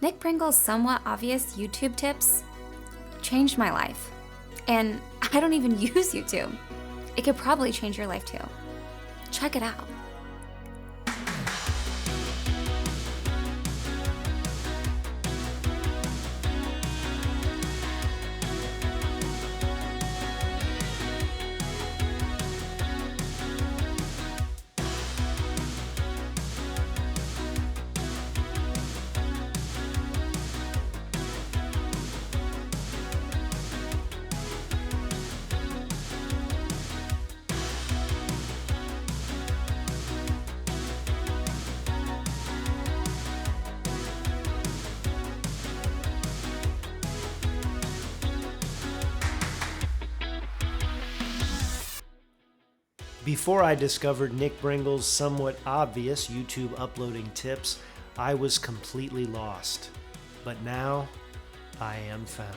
Nick Bringle's somewhat obvious YouTube tips changed my life. And I don't even use YouTube. It could probably change your life too. Check it out. Before I discovered Nick Bringle's somewhat obvious YouTube uploading tips, I was completely lost. But now, I am found.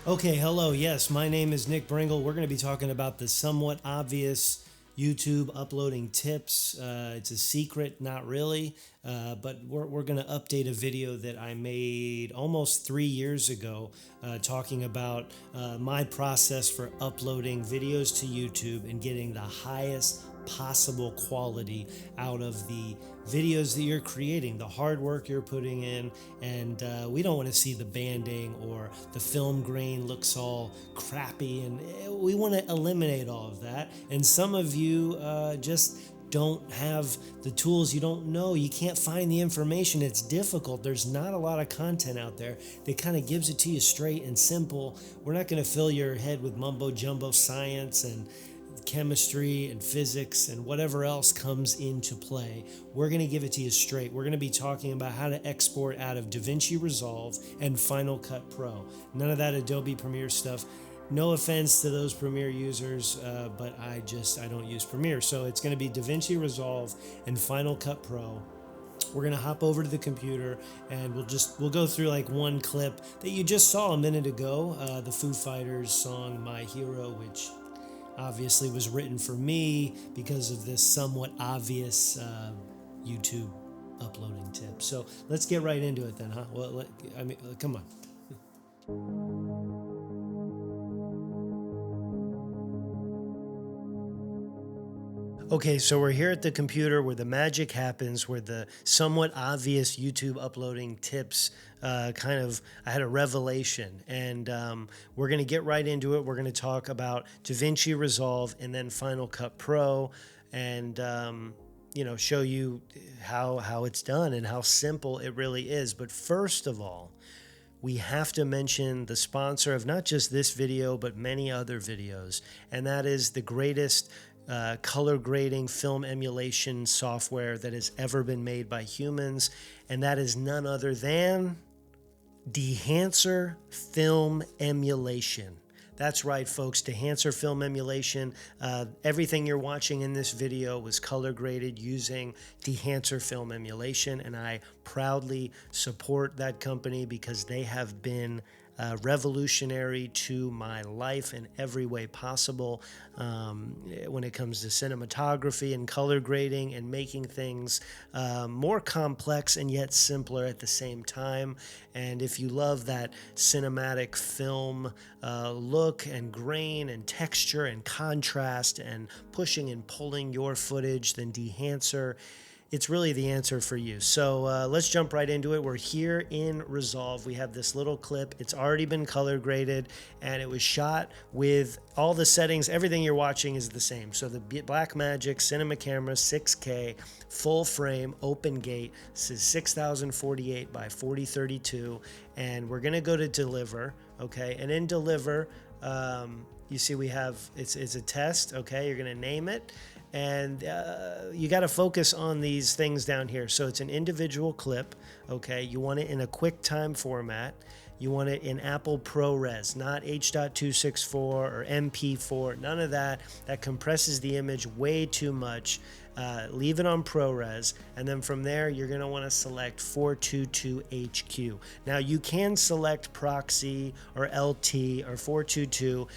Okay, hello, yes, my name is Nick Brengle. We're going to be talking about the somewhat obvious YouTube uploading tips. It's a secret, not really, but we're going to update a video that I made almost 3 years ago talking about my process for uploading videos to YouTube and getting the highest possible quality out of the videos that you're creating, the hard work you're putting in, and we don't want to see the banding or the film grain looks all crappy, and we want to eliminate all of that. And some of you just don't have the tools, you don't know, you can't find the information, it's difficult. There's not a lot of content out there that kind of gives it to you straight and simple. We're not going to fill your head with mumbo jumbo science and chemistry and physics and whatever else comes into play. We're going to give it to you straight. We're going to be talking about how to export out of DaVinci Resolve and Final Cut Pro. None of that Adobe Premiere stuff. No offense to those Premiere users, but I don't use Premiere. So it's going to be DaVinci Resolve and Final Cut Pro. We're going to hop over to the computer and we'll go through like one clip that you just saw a minute ago, the Foo Fighters song My Hero, which obviously was written for me because of this somewhat obvious YouTube uploading tip. So let's get right into it then, huh? Well, come on. Okay, so we're here at the computer where the magic happens, where the somewhat obvious YouTube uploading tips I had a revelation, and we're going to get right into it. We're going to talk about DaVinci Resolve and then Final Cut Pro, and show you how it's done and how simple it really is. But first of all, we have to mention the sponsor of not just this video, but many other videos, and that is the greatest color grading film emulation software that has ever been made by humans, and that is none other than Dehancer Film Emulation. That's right, folks, Dehancer Film Emulation. Everything you're watching in this video was color graded using Dehancer Film Emulation, and I proudly support that company because they have been revolutionary to my life in every way possible when it comes to cinematography and color grading and making things more complex and yet simpler at the same time. And if you love that cinematic film look and grain and texture and contrast and pushing and pulling your footage, then Dehancer, it's really the answer for you. So let's jump right into it. We're here in Resolve. We have this little clip. It's already been color graded, and it was shot with all the settings. Everything you're watching is the same. So the Blackmagic Cinema Camera 6K, full frame, open gate. This is 6048 by 4032, and we're gonna go to deliver, okay? And in deliver, you see we have, it's a test, okay? You're gonna name it. And you got to focus on these things down here. So it's an individual clip, okay? You want it in a QuickTime format. You want it in Apple ProRes, not H.264 or MP4, none of that. That compresses the image way too much. Leave it on ProRes, and then from there you're going to want to select 422HQ. Now you can select Proxy or LT or 422.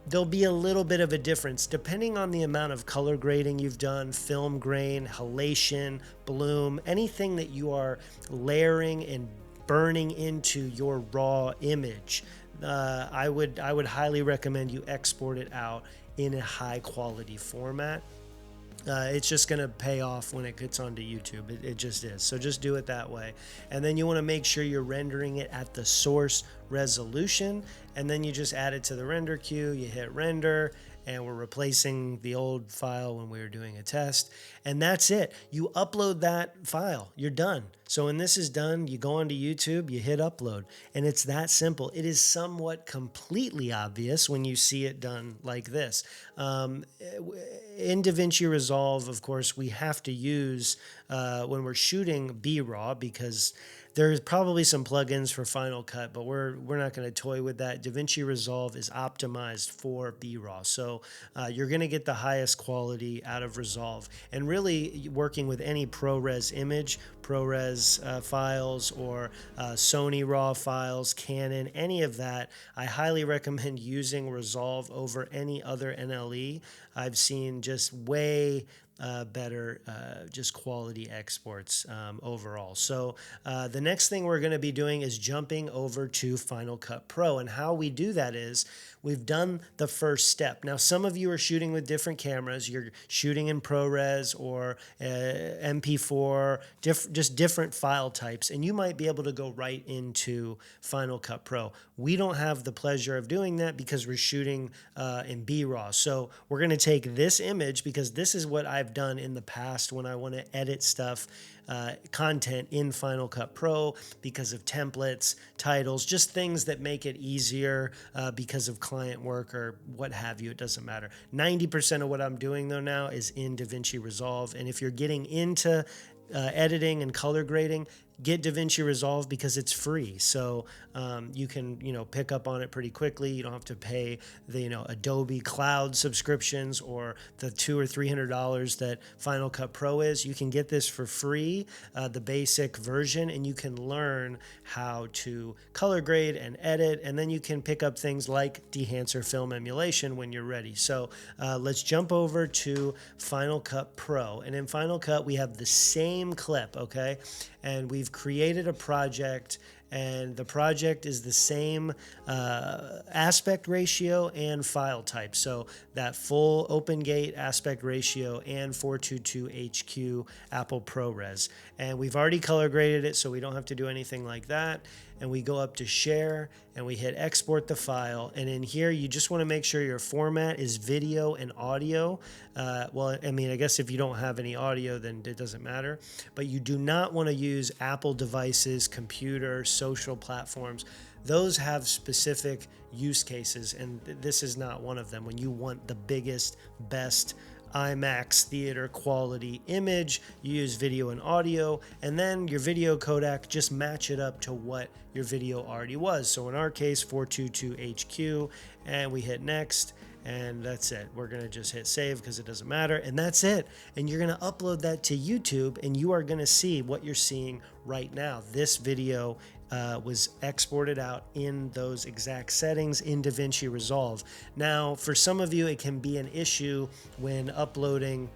there'll be a little bit of a difference depending on the amount of color grading you've done, film grain, halation, bloom, anything that you are layering and burning into your raw image. I would highly recommend you export it out in a high quality format. It's just going to pay off when it gets onto YouTube. It just is. So just do it that way. And then you want to make sure you're rendering it at the source resolution. And then you just add it to the render queue. You hit render. And we're replacing the old file when we were doing a test. And that's it. You upload that file. You're done. So when this is done, you go onto YouTube, you hit upload. And it's that simple. It is somewhat completely obvious when you see it done like this. In DaVinci Resolve, of course, we have to use, when we're shooting B-RAW, because there's probably some plugins for Final Cut, but we're not going to toy with that. DaVinci Resolve is optimized for B-RAW. So you're going to get the highest quality out of Resolve. And really working with any ProRes image, ProRes files, or Sony RAW files, Canon, any of that, I highly recommend using Resolve over any other NLE. I've seen just way better just quality exports overall. So the next thing we're going to be doing is jumping over to Final Cut Pro. And how we do that is we've done the first step. Now, some of you are shooting with different cameras. You're shooting in ProRes or MP4, just different file types, and you might be able to go right into Final Cut Pro. We don't have the pleasure of doing that because we're shooting in B-RAW. So we're going to take this image, because this is what I've done in the past when I want to edit stuff, content in Final Cut Pro, because of templates, titles, just things that make it easier because of client work or what have you. It doesn't matter. 90% of what I'm doing though now is in DaVinci Resolve. And if you're getting into editing and color grading, get DaVinci Resolve because it's free. So you can, pick up on it pretty quickly. You don't have to pay the, Adobe Cloud subscriptions or the $200 or $300 that Final Cut Pro is. You can get this for free, the basic version, and you can learn how to color grade and edit. And then you can pick up things like Dehancer film emulation when you're ready. So let's jump over to Final Cut Pro. And in Final Cut, we have the same clip, okay? And we've created a project, and the project is the same aspect ratio and file type. So that full open gate aspect ratio and 422 HQ Apple ProRes. And we've already color graded it, so we don't have to do anything like that. And we go up to share and we hit export the file. And in here, you just want to make sure your format is video and audio. I guess if you don't have any audio, then it doesn't matter. But you do not want to use Apple devices, computer, social platforms. Those have specific use cases, and this is not one of them. When you want the biggest, best IMAX theater quality image, you use video and audio, and then your video codec, just match it up to what your video already was. So in our case, 422 HQ, and we hit next, and that's it. We're going to just hit save because it doesn't matter, and that's it. And you're going to upload that to YouTube, and you are going to see what you're seeing right now. This video was exported out in those exact settings in DaVinci Resolve. Now, for some of you, it can be an issue when uploading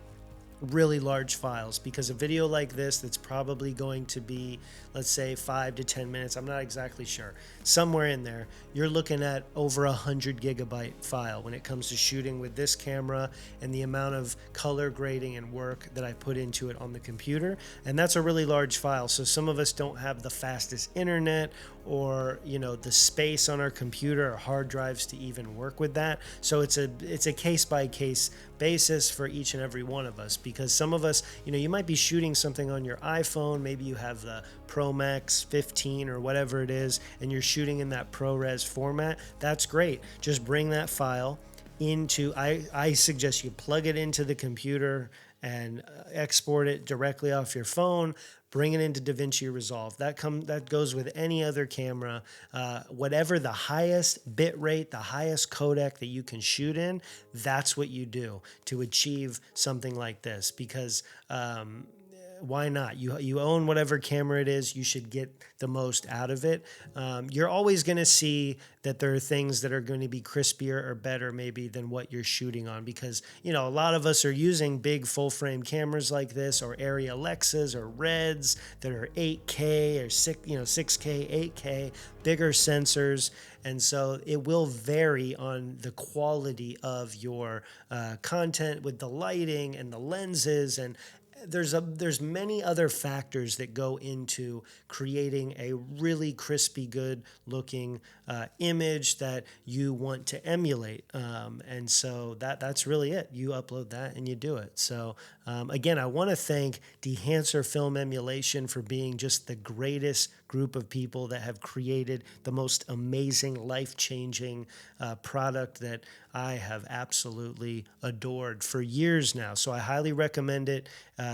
really large files, because a video like this that's probably going to be, let's say, 5 to 10 minutes, I'm not exactly sure, somewhere in there, you're looking at over 100 gigabyte file when it comes to shooting with this camera and the amount of color grading and work that I put into it on the computer. And that's a really large file. So some of us don't have the fastest internet or the space on our computer or hard drives to even work with that. So it's a case by case basis for each and every one of us, because some of us, you might be shooting something on your iPhone, maybe you have the Pro Max 15 or whatever it is, and you're shooting in that ProRes format. That's great. Just bring that file into, I suggest you plug it into the computer and export it directly off your phone. Bring it into DaVinci Resolve. That goes with any other camera. Whatever the highest bit rate, the highest codec that you can shoot in, that's what you do to achieve something like this. Because why not? You own whatever camera it is, you should get the most out of it. You're always going to see that there are things that are going to be crispier or better maybe than what you're shooting on, because a lot of us are using big full frame cameras like this, or Arri Alexas or Reds that are 8K or 6K, 8K, bigger sensors. And so it will vary on the quality of your content with the lighting and the lenses, and there's many other factors that go into creating a really crispy, good looking image that you want to emulate. And so that's really it. You upload that and you do it. So again, I want to thank Dehancer Film Emulation for being just the greatest group of people that have created the most amazing, life-changing product that I have absolutely adored for years now. So I highly recommend it.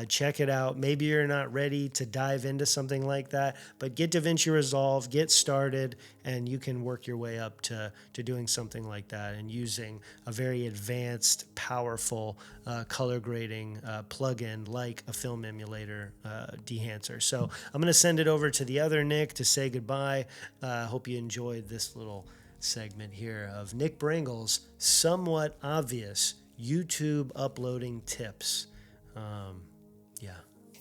Check it out. Maybe you're not ready to dive into something like that, but get DaVinci Resolve, get started, and you can work your way up to doing something like that and using a very advanced, powerful color grading plugin like a film emulator, Dehancer. So I'm going to send it over to the other Nick to say goodbye. Hope you enjoyed this little segment here of Nick Brengle's somewhat obvious YouTube uploading tips. Yeah.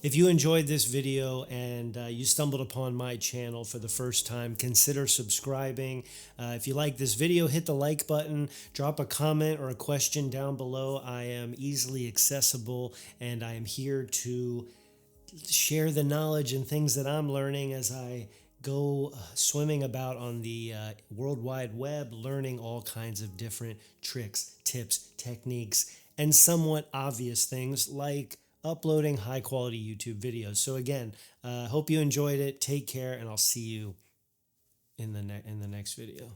If you enjoyed this video and you stumbled upon my channel for the first time, consider subscribing. If you like this video, hit the like button, drop a comment or a question down below. I am easily accessible, and I am here to share the knowledge and things that I'm learning as I go swimming about on the World Wide Web, learning all kinds of different tricks, tips, techniques, and somewhat obvious things like uploading high quality YouTube videos. So again, hope you enjoyed it. Take care, and I'll see you in the next video.